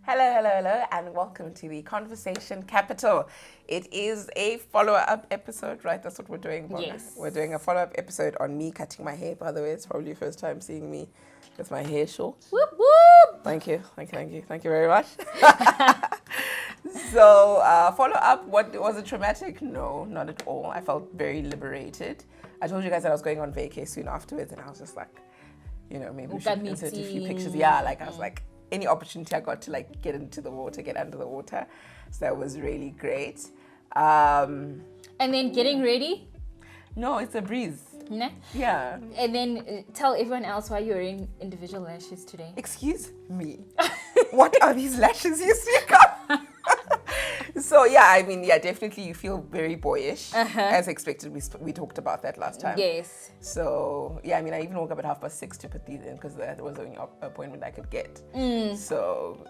Hello, hello, hello, and welcome to the Conversation Capital. It is a follow-up episode, right? That's what we're doing, Bonga. Yes. We're doing a follow-up episode on me cutting my hair, by the way. It's probably your first time seeing me with my hair short. Whoop, whoop. Thank you very much. So, follow-up, was it traumatic? No, not at all. I felt very liberated. I told you guys that I was going on vacay soon afterwards, and I was just like, maybe we should insert a few pictures. Yeah, I was like, any opportunity I got to get into the water, get under the water. So that was really great. And then getting ready? No, it's a breeze. Nah. Yeah. And then tell everyone else why you're wearing individual lashes today. Excuse me. What are these lashes you speak of? So definitely you feel very boyish. As expected. We talked about that last time. Yes. So I even woke up at 6:30 to put these in because that was the only appointment I could get. So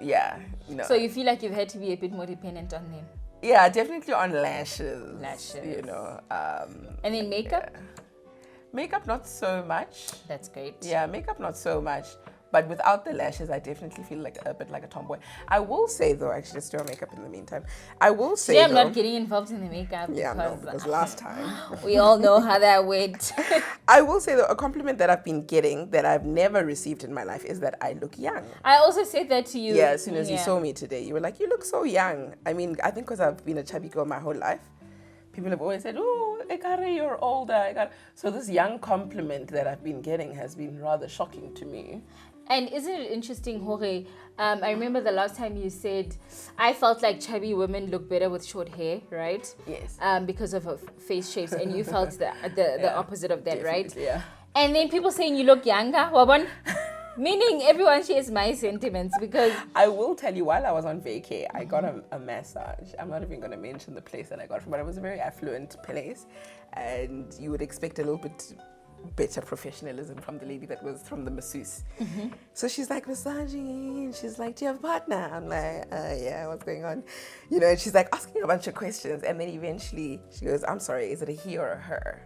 So you feel like you've had to be a bit more dependent on them? Yeah, definitely on lashes. And then makeup? Yeah. Makeup, not so much. That's great. Yeah, makeup, not so much. But without the lashes, I definitely feel a bit like a tomboy. I will say, though, actually, just do our makeup in the meantime. I will say, I'm not getting involved in the makeup. Yeah, because last time. We all know how that went. I will say, though, a compliment that I've been getting that I've never received in my life is that I look young. I also said that to you. Yeah, as soon as you saw me today, you were like, you look so young. I think because I've been a chubby girl my whole life. People have always said, oh, Ekare, you're older. So this young compliment that I've been getting has been rather shocking to me. And isn't it interesting, Jorge? I remember the last time you said, I felt like chubby women look better with short hair, right? Yes. Because of her face shapes, and you felt the opposite of that, right? Yeah. And then people saying you look younger, Wabon. Meaning everyone shares my sentiments because... I will tell you, while I was on vacay, I got a massage. I'm not even going to mention the place that I got from, but it was a very affluent place. And you would expect a little bit better professionalism from the lady that was from the masseuse. So she's like massaging, and she's like, do you have a partner? I'm like, yeah, what's going on? And she's like asking a bunch of questions. And then eventually she goes, I'm sorry, is it a he or a her?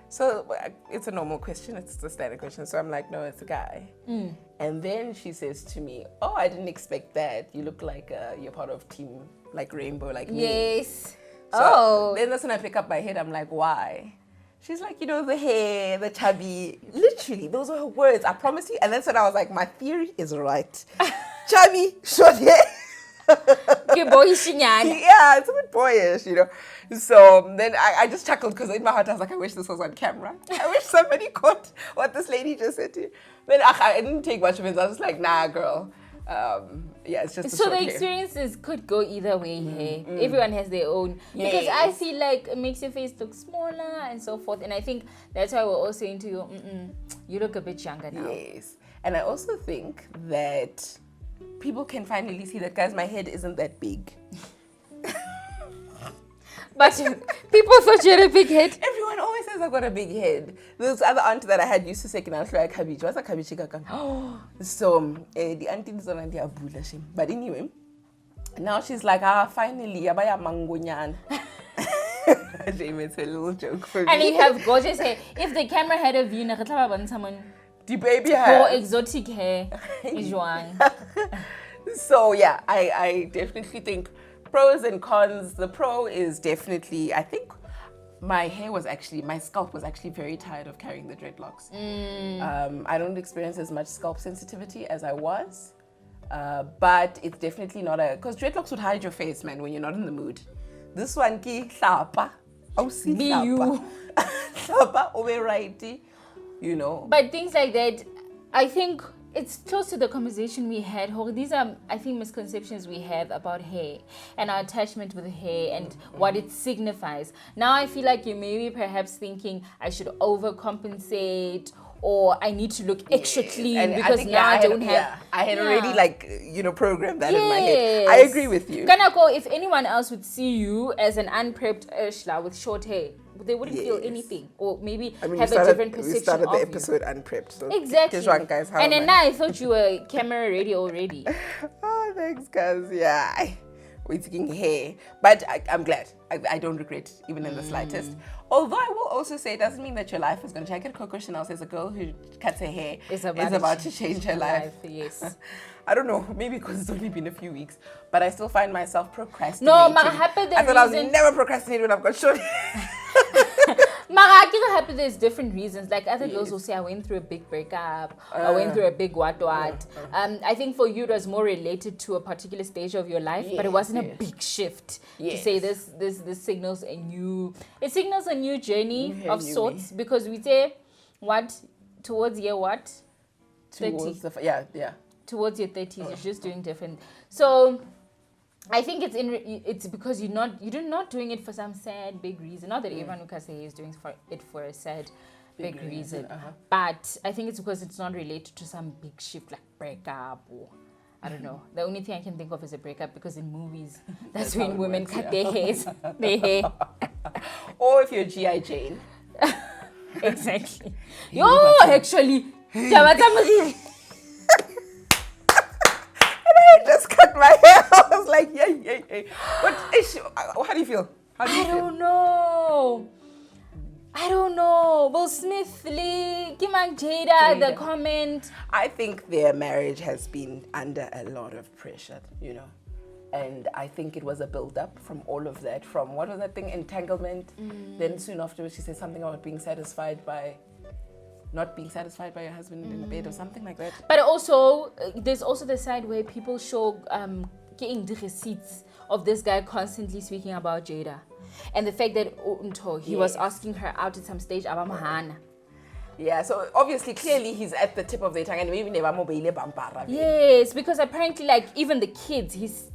So it's a normal question. It's the standard question. So I'm like, no, it's a guy. And then she says to me, oh, I didn't expect that. You look like you're part of team like Rainbow, like me. Yes. So then that's when I pick up my head. I'm like, why? She's like, the hair, the chubby. Literally, those were her words. I promise you. And that's when I was like, my theory is right. Chubby, short hair. Yeah, it's a bit boyish, So then I just chuckled because in my heart I was like, I wish this was on camera. I wish somebody caught what this lady just said to you. Then I didn't take much of it. I was just like, nah, girl. It's just so the experiences could go either way. Hey, everyone has their own. Yes. Because I feel like it makes your face look smaller and so forth. And I think that's why we're all saying to you, you look a bit younger now. Yes, and I also think that people can finally see that, guys, my head isn't that big. But people thought you had a big head. Everyone always says I've got a big head. This other auntie that I had used to say, "Can I try cabbage?" What's a cabbage? So the auntie is on the abula shame. But anyway, now she's like, finally, abaya mangonyan. It's a little joke for me. And you have gorgeous hair. If the camera had a view, someone the baby hair, more exotic hair, is wrong. So yeah, I definitely think pros and cons. The pro is definitely, I think my scalp was actually very tired of carrying the dreadlocks. I don't experience as much scalp sensitivity as I was, but it's definitely not because dreadlocks would hide your face, man, when you're not in the mood. This one, ki hlapa, be you. Hlapa, over righty, But things like that, I think it's close to the conversation we had. These are, I think, misconceptions we have about hair and our attachment with hair and what it signifies. Now I feel like you may be perhaps thinking I should overcompensate or I need to look extra clean because now I don't have... I had already programmed that in my head. I agree with you. If anyone else would see you as an unprepped Ursula with short hair, they wouldn't feel anything, or maybe have a different perception. We started of the episode unprepped. So exactly. Guys, and then now I thought you were camera ready already. Oh, thanks, guys. Yeah. We're taking hair. But I'm glad. I don't regret even in the slightest. Although I will also say it doesn't mean that your life is going to change. I get Coco Chanel says a girl who cuts her hair is about to change her life. Yes. I don't know, maybe because it's only been a few weeks, but I still find myself procrastinating. No, I thought I was never procrastinating when I've got short I happy there's different reasons. Like other girls will say, I went through a big breakup, I went through a big what. I think for you it was more related to a particular stage of your life, but it wasn't a big shift to say this signals a new journey of sorts, because we say what towards year what? 30. Towards your 30s, you're just doing different. So I think it's because you're not doing it for some sad big reason. Not that everyone who can say is doing it for a sad big reason, but I think it's because it's not related to some big shift like breakup or I don't know. The only thing I can think of is a breakup, because in movies that's when women cut their hair. Or if you're G.I. Jane. Exactly. Actually. I just cut my hair. I was like, yeah. But how do you feel? I don't know. Will Smith, Kimang Jada, the comment. I think their marriage has been under a lot of pressure, And I think it was a build-up from all of that. From, what was that thing, entanglement? Then soon afterwards she said something about not being satisfied by your husband in the bed or something like that. But also, there's also the side where people show getting the receipts of this guy constantly speaking about Jada. And the fact that he was asking her out at some stage, Abamahana. Yeah, so obviously, clearly, he's at the tip of their tongue, and maybe never mobile bampara. Yes, because apparently, like even the kids, he's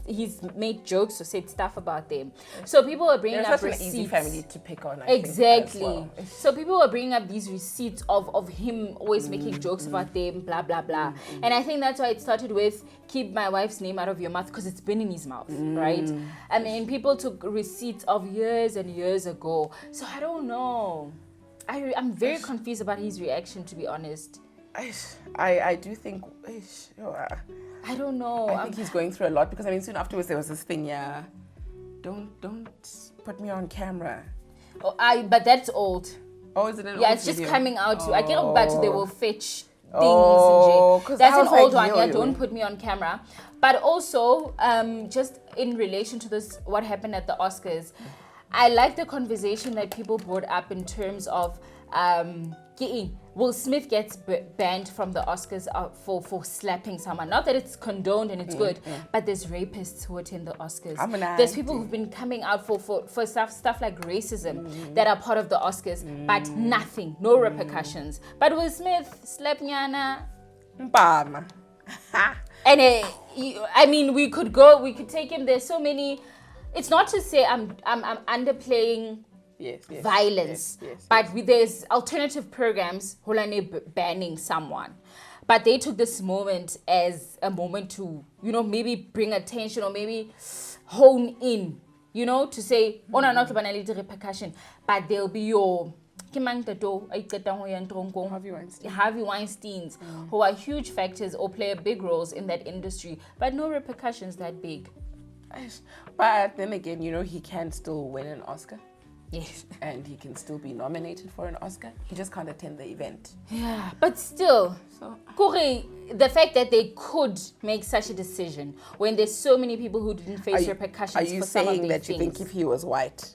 made jokes or said stuff about them. So people were bringing up receipts. Such an easy family to pick on. Exactly. Well. So people were bringing up these receipts of him always making jokes about them, blah blah blah. And I think that's why it started with keep my wife's name out of your mouth, because it's been in his mouth, right? I mean, people took receipts of years and years ago. So I don't know. I'm very confused about his reaction, to be honest. I do think... I don't know. I think he's going through a lot, because soon afterwards there was this thing, don't put me on camera. But that's old. Oh, is it an old it's video? just coming out. I get back to they will fetch things. That's an old one. Yeah, don't put me on camera. But also, just in relation to this, what happened at the Oscars, I like the conversation that people brought up in terms of Will Smith gets banned from the Oscars for slapping someone. Not that it's condoned and it's good, but there's rapists who attend the Oscars. There's people who've been coming out for stuff like racism that are part of the Oscars, but nothing, no repercussions. But Will Smith, slap nyana. And we could take him. There's so many. It's not to say I'm underplaying violence, but there's alternative programs banning someone. But they took this moment as a moment to, maybe bring attention or maybe hone in, to say, not repercussion, but there'll be your Harvey Weinsteins, who are huge factors or play a big roles in that industry, but no repercussions that big. But then again, he can still win an Oscar. Yes. And he can still be nominated for an Oscar. He just can't attend the event. Yeah, but still, the fact that they could make such a decision when there's so many people who didn't face repercussions for some of these things. Are you saying that you think if he was white?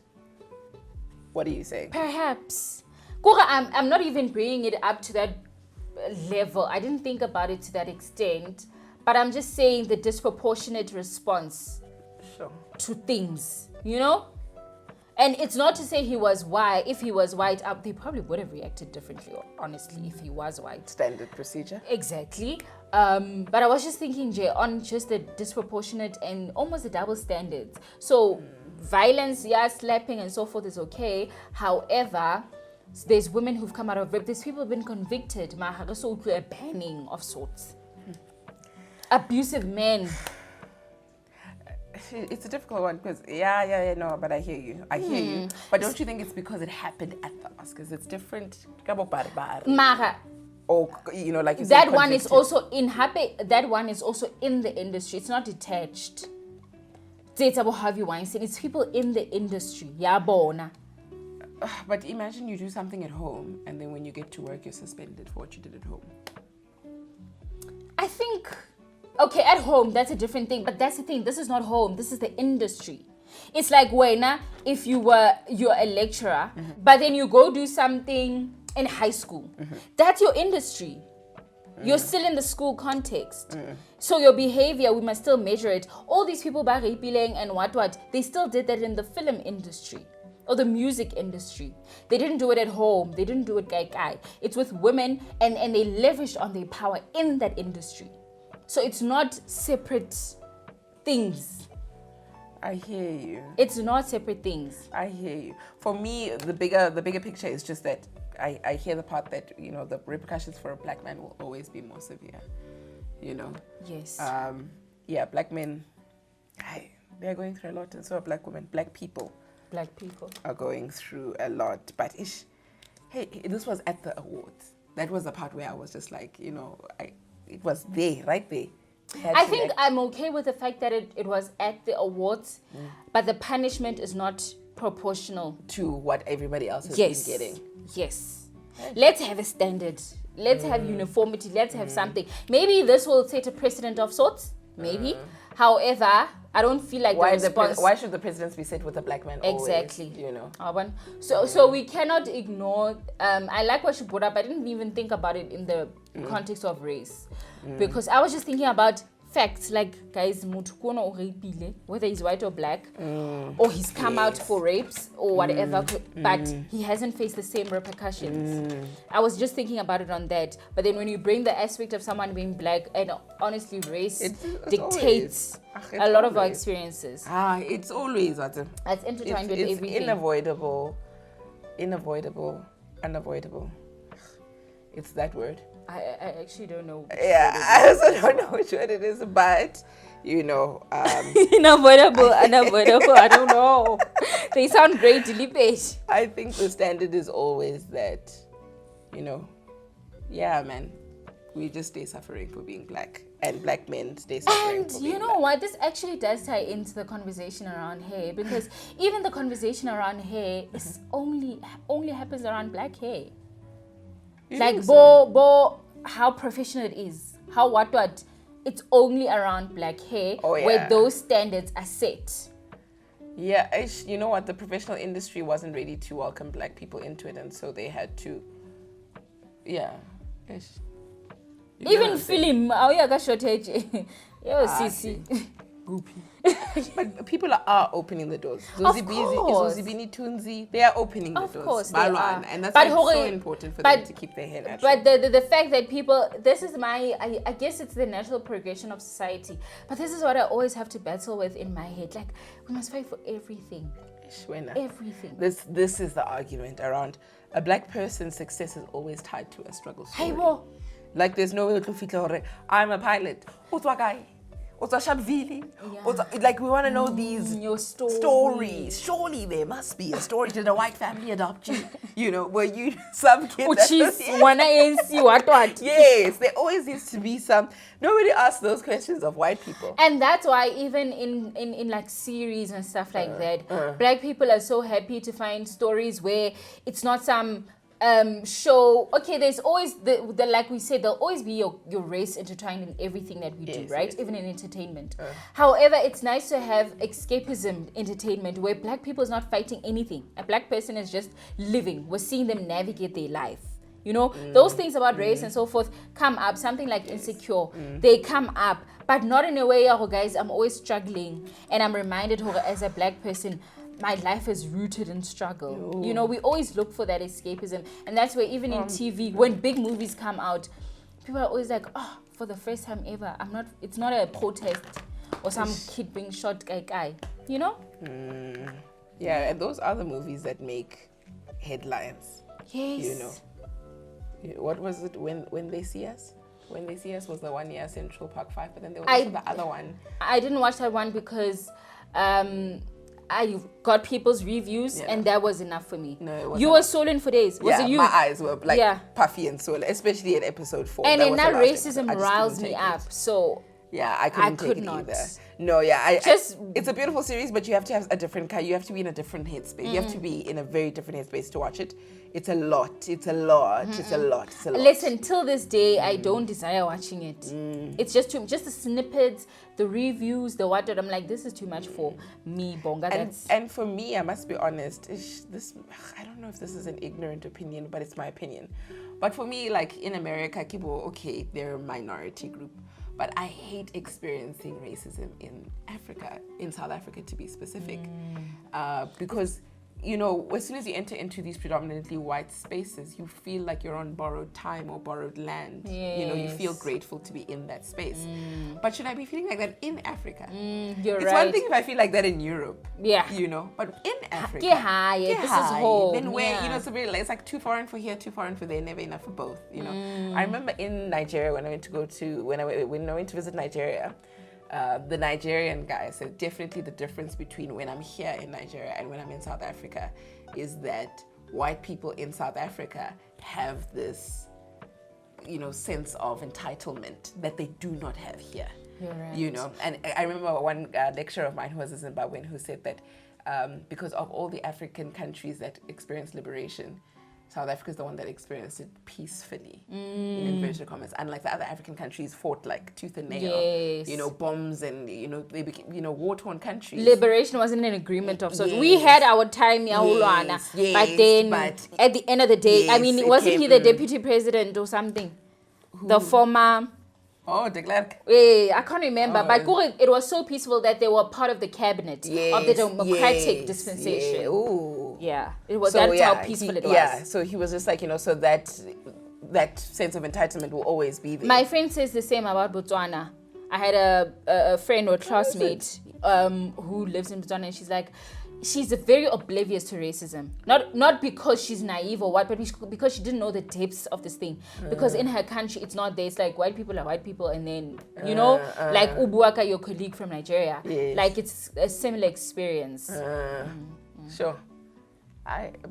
What are you saying? Perhaps. I'm not even bringing it up to that level. I didn't think about it to that extent. But I'm just saying the disproportionate response to things, And it's not to say he was white. If he was white, they probably would have reacted differently, honestly, if he was white. Standard procedure. Exactly. But I was just thinking, Jay, on just the disproportionate and almost the double standards. So violence, slapping and so forth is okay. However, there's women who've come out of rape. There's people who've been convicted. A banning of sorts. Abusive men. It's a difficult one because no, but I hear you. But don't you think it's because it happened at the Oscars? It's different. Mara. Or like you said, that one is also in the industry. It's not detached. Harvey Weinstein. It's people in the industry. Yabona. But imagine you do something at home, and then when you get to work, you're suspended for what you did at home. I think, okay, at home, that's a different thing. But that's the thing. This is not home. This is the industry. It's like when if you're a lecturer, but then you go do something in high school. That's your industry. You're still in the school context. So your behavior, we must still measure it. All these people, Baripileng and what, they still did that in the film industry or the music industry. They didn't do it at home. They didn't do it kai. It's with women, and they leveraged on their power in that industry. So it's not separate things. I hear you. It's not separate things. I hear you. For me, the bigger picture is just that I hear the part that, the repercussions for a black man will always be more severe. Yes. Black men, they're going through a lot, and so are black women. Black people are going through a lot. But this was at the awards. That was the part where I was just like, it was there, right there. I think I'm okay with the fact that it was at the awards, but the punishment is not proportional to what everybody else has been getting. Yes. Let's have a standard. Let's have uniformity. Let's have something. Maybe this will set a precedent of sorts. Maybe. However, I don't feel like why should the presidents be set with a black man exactly always, So we cannot ignore I like what she brought up. I didn't even think about it in the context of race, because I was just thinking about facts, like guys, whether he's white or black, or he's come out for rapes or whatever, but he hasn't faced the same repercussions. I was just thinking about it on that. But then when you bring the aspect of someone being black, and honestly, race dictates a lot of our experiences. It's always it's intertwined with everything. Unavoidable. It's that word. I actually don't know. I also don't know which word it is, but unavoidable. I don't know. They sound great, Dilipage. I think the standard is always that, man, we just stay suffering for being black, and black men stay suffering for being black. What? This actually does tie into the conversation around hair, because even the conversation around hair is only happens around black hair. Like, how professional it is. How what? It's only around black hair where those standards are set. Yeah, you know what? The professional industry wasn't ready to welcome black people into it, and so they had to. Yeah. Even film, got shortage. Yo, Sisi. But people are opening the doors. They are opening the doors. Of course, they are. And that's why it's so important for them to keep their hair natural. But the fact that people, this is I guess it's the natural progression of society. But this is what I always have to battle with in my head. Like, we must fight for everything. Everything. This is the argument around a black person's success is always tied to a struggle story. Like, there's no way to feel I'm a pilot. Like, we want to know these stories. Surely there must be a story. Did a white family adopt you? Were you some kid? Yes, there always needs to be some. Nobody asks those questions of white people. And that's why even in like series and stuff like that, black people are so happy to find stories where it's not some show. Okay, there's always the like we said, there'll always be your race intertwined in everything that we do, right? Even in entertainment. However, it's nice to have escapism entertainment where black people is not fighting anything. A black person is just living. We're seeing them navigate their life. Those things about race and so forth come up. Something like Insecure, they come up, but not in a way, guys, I'm always struggling, and I'm reminded as a black person, my life is rooted in struggle. We always look for that escapism. And that's where even in TV, when big movies come out, people are always like, for the first time ever, it's not a protest or some kid being shot, guy. Yeah, and those are the movies that make headlines. Yes. What was it, When They See Us? When They See Us was the 1 year Central Park 5, but then there was also the other one. I didn't watch that one because I got people's reviews and that was enough for me. No, it wasn't. You were swollen for days. Was it you? My eyes were puffy and swollen, especially in episode 4. And in that racism riles me up. So Yeah, I couldn't take could it not. either. No, yeah, Just- it's a beautiful series, but you have to have a different kind. You have to be in a different headspace. You have to be in a very different headspace to watch it. It's a lot. It's a lot. It's a lot. It's a lot. Listen, till this day, I don't desire watching it. It's just just the snippets, the reviews, the what. I'm like, this is too much for me, Bonga. And for me, I must be honest. I don't know if this is an ignorant opinion, but it's my opinion. But for me, like in America, Kibo, okay, they're a minority group. But I hate experiencing racism in Africa, in South Africa to be specific. Because, you know, as soon as you enter into these predominantly white spaces, you feel like you're on borrowed time or borrowed land. You know, you feel grateful to be in that space. But should I be feeling like that in Africa? You're it's right. one thing if I feel like that in Europe. Yeah. You know, but in Africa. This is home. Then where, Yeah. you know, it's like too foreign for here, too foreign for there, never enough for both, you know. I remember in Nigeria when I went to visit Nigeria, the Nigerian guy said definitely the difference between when I'm here in Nigeria and when I'm in South Africa is that white people in South Africa have this, you know, sense of entitlement that they do not have here. You're right. You know, and I remember one lecturer of mine who was a Zimbabwean who said that because of all the African countries that experienced liberation, South Africa is the one that experienced it peacefully, in inverted commas. Unlike the other African countries fought like tooth and nail, Yes. you know, bombs and, you know, they became, you know, war-torn countries. Liberation wasn't an agreement of sorts. Yes. We had our time, Yes, but then but at the end of the day, I yes, mean, it wasn't he came- the deputy president or something? The former... Oh, de Klerk. I can't remember, Oh. but it was so peaceful that they were part of the cabinet of the democratic dispensation. Yeah. Ooh. Yeah, it was. So, That's yeah, how peaceful it was. Yeah, so he was just like, you know, so that sense of entitlement will always be there. My friend says the same about Botswana. I had a friend or classmate who lives in Botswana, and she's like, she's very oblivious to racism. Not because she's naive or what, but because she didn't know the depths of this thing. Because in her country, it's not there. It's like white people are white people, and then, you know, like Ubuaka, your colleague from Nigeria. Yes. Like it's a similar experience. Sure.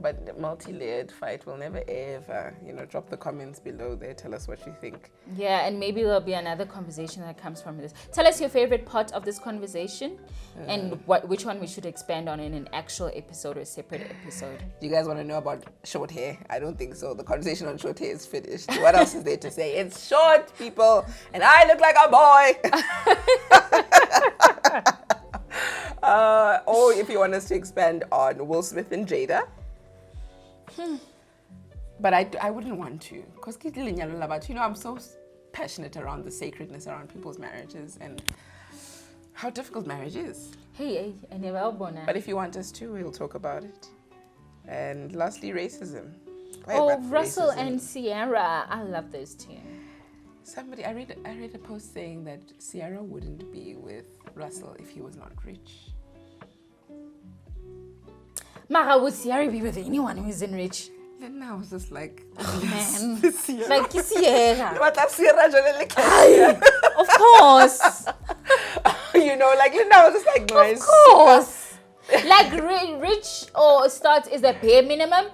But the multi-layered fight will never ever, you know, drop the comments below there. Tell us what you think. Yeah, and maybe there'll be another conversation that comes from this. Tell us your favorite part of this conversation and which one we should expand on in an actual episode or a separate episode. Do you guys want to know about short hair? I don't think so. The conversation on short hair is finished. What else is there to say? It's short, people, and I look like a boy. Or if you want us to expand on Will Smith and Jada. But I wouldn't want to. Because, you know, I'm so passionate around the sacredness around people's marriages and how difficult marriage is. Hey, I never born. But if you want us to, we'll talk about it. And lastly, racism. Russell racism. and Sierra. I love those two. I read a post saying that Sierra wouldn't be with Russell if he was not rich. Mara, would Sierra be with anyone who isn't rich? Then I was just like, Man. Sierra. Like Sierra. What up, Sierra? Journal- Of course. You know, like, you know, I was just like, nice. Of course. Like rich or starts is the bare minimum.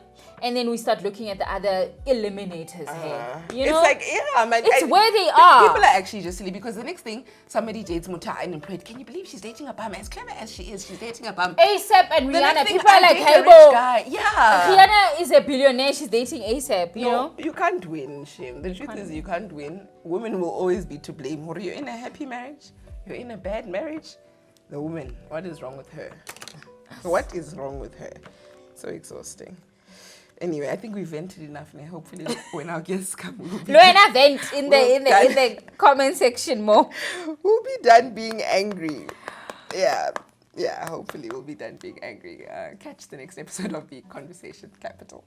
And then we start looking at the other eliminators here. You know? It's like, yeah, man. It's where they are. People are actually just silly because the next thing somebody dates Muta unemployed. Can you believe she's dating a bum? As clever as she is, she's dating a bum. ASAP and The Rihanna. next thing, People are I like, date hey, a rich bro. guy. Yeah. Rihanna is a billionaire. She's dating ASAP, you know? You can't win, Shim. The truth is you can't win. Women will always be to blame. Or you're in a happy marriage, you're in a bad marriage. The woman, what is wrong with her? What is wrong with her? So exhausting. Anyway, I think we vented enough now. Hopefully when our guests come, we'll be, Loena vent in the comment section more. we'll be done being angry. Yeah, hopefully we'll be done being angry. Catch the next episode of the Conversation Capital.